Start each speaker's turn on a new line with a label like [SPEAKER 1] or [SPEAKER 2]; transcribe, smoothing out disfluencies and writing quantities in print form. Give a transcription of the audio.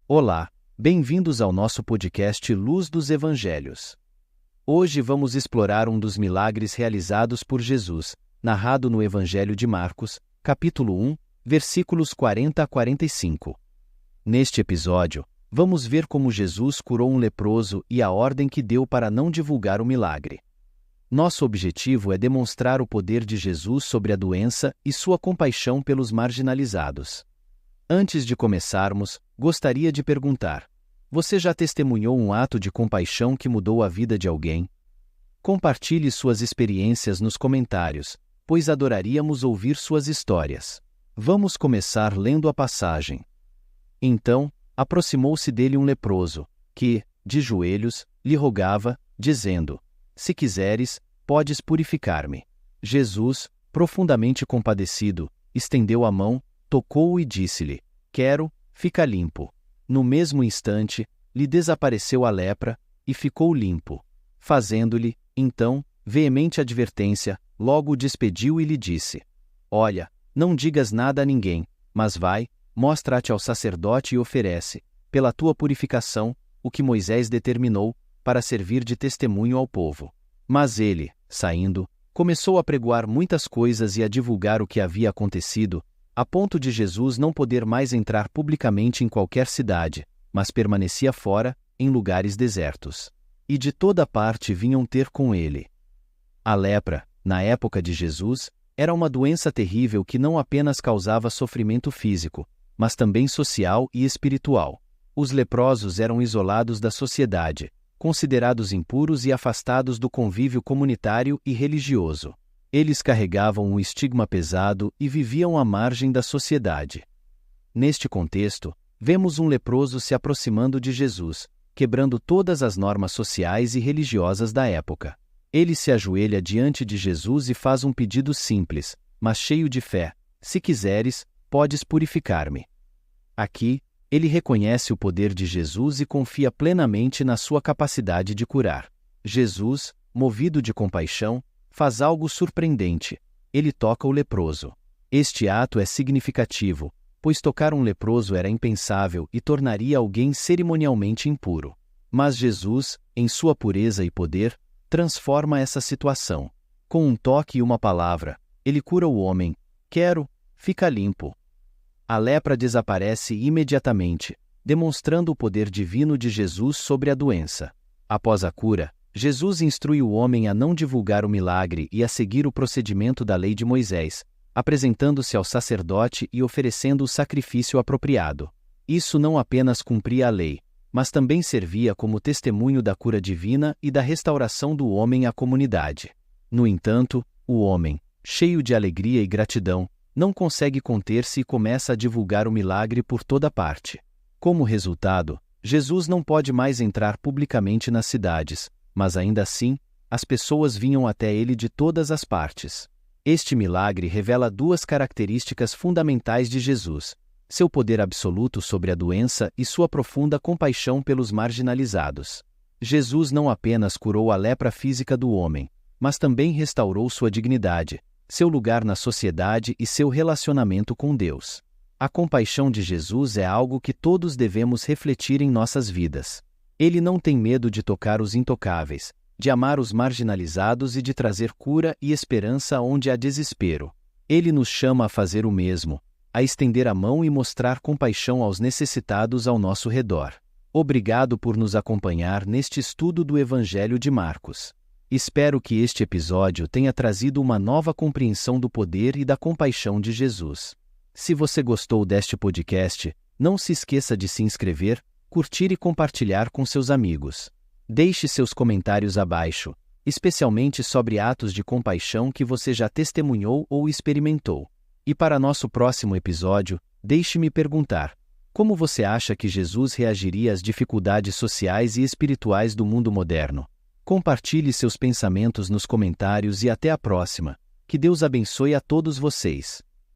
[SPEAKER 1] Olá, bem-vindos ao nosso podcast Luz dos Evangelhos. Hoje vamos explorar um dos milagres realizados por Jesus, narrado no Evangelho de Marcos, capítulo 1, versículos 40 a 45. Neste episódio, vamos ver como Jesus curou um leproso e a ordem que deu para não divulgar o milagre. Nosso objetivo é demonstrar o poder de Jesus sobre a doença e sua compaixão pelos marginalizados. Antes de começarmos, gostaria de perguntar: você já testemunhou um ato de compaixão que mudou a vida de alguém? Compartilhe suas experiências nos comentários, pois adoraríamos ouvir suas histórias. Vamos começar lendo a passagem. Então, aproximou-se dele um leproso, que, de joelhos, lhe rogava, dizendo: se quiseres, podes purificar-me. Jesus, profundamente compadecido, estendeu a mão, tocou-o e disse-lhe: quero, fica limpo. No mesmo instante, lhe desapareceu a lepra, e ficou limpo. Fazendo-lhe, então, veemente advertência, logo o despediu e lhe disse: olha, não digas nada a ninguém, mas vai, mostra-te ao sacerdote e oferece, pela tua purificação, o que Moisés determinou, para servir de testemunho ao povo. Mas ele, saindo, começou a pregoar muitas coisas e a divulgar o que havia acontecido, a ponto de Jesus não poder mais entrar publicamente em qualquer cidade, mas permanecia fora, em lugares desertos. E de toda parte vinham ter com ele. A lepra, na época de Jesus, era uma doença terrível que não apenas causava sofrimento físico, mas também social e espiritual. Os leprosos eram isolados da sociedade, considerados impuros e afastados do convívio comunitário e religioso. Eles carregavam um estigma pesado e viviam à margem da sociedade. Neste contexto, vemos um leproso se aproximando de Jesus, quebrando todas as normas sociais e religiosas da época. Ele se ajoelha diante de Jesus e faz um pedido simples, mas cheio de fé: se quiseres, podes purificar-me. Aqui, ele reconhece o poder de Jesus e confia plenamente na sua capacidade de curar. Jesus, movido de compaixão, faz algo surpreendente: ele toca o leproso. Este ato é significativo, pois tocar um leproso era impensável e tornaria alguém cerimonialmente impuro. Mas Jesus, em sua pureza e poder, transforma essa situação. Com um toque e uma palavra, ele cura o homem: quero, fica limpo. A lepra desaparece imediatamente, demonstrando o poder divino de Jesus sobre a doença. Após a cura, Jesus instrui o homem a não divulgar o milagre e a seguir o procedimento da lei de Moisés, apresentando-se ao sacerdote e oferecendo o sacrifício apropriado. Isso não apenas cumpria a lei, mas também servia como testemunho da cura divina e da restauração do homem à comunidade. No entanto, o homem, cheio de alegria e gratidão, não consegue conter-se e começa a divulgar o milagre por toda parte. Como resultado, Jesus não pode mais entrar publicamente nas cidades, mas ainda assim, as pessoas vinham até ele de todas as partes. Este milagre revela duas características fundamentais de Jesus: seu poder absoluto sobre a doença e sua profunda compaixão pelos marginalizados. Jesus não apenas curou a lepra física do homem, mas também restaurou sua dignidade, seu lugar na sociedade e seu relacionamento com Deus. A compaixão de Jesus é algo que todos devemos refletir em nossas vidas. Ele não tem medo de tocar os intocáveis, de amar os marginalizados e de trazer cura e esperança onde há desespero. Ele nos chama a fazer o mesmo, a estender a mão e mostrar compaixão aos necessitados ao nosso redor. Obrigado por nos acompanhar neste estudo do Evangelho de Marcos. Espero que este episódio tenha trazido uma nova compreensão do poder e da compaixão de Jesus. Se você gostou deste podcast, não se esqueça de se inscrever, curtir e compartilhar com seus amigos. Deixe seus comentários abaixo, especialmente sobre atos de compaixão que você já testemunhou ou experimentou. E para nosso próximo episódio, deixe-me perguntar: como você acha que Jesus reagiria às dificuldades sociais e espirituais do mundo moderno? Compartilhe seus pensamentos nos comentários e até a próxima. Que Deus abençoe a todos vocês.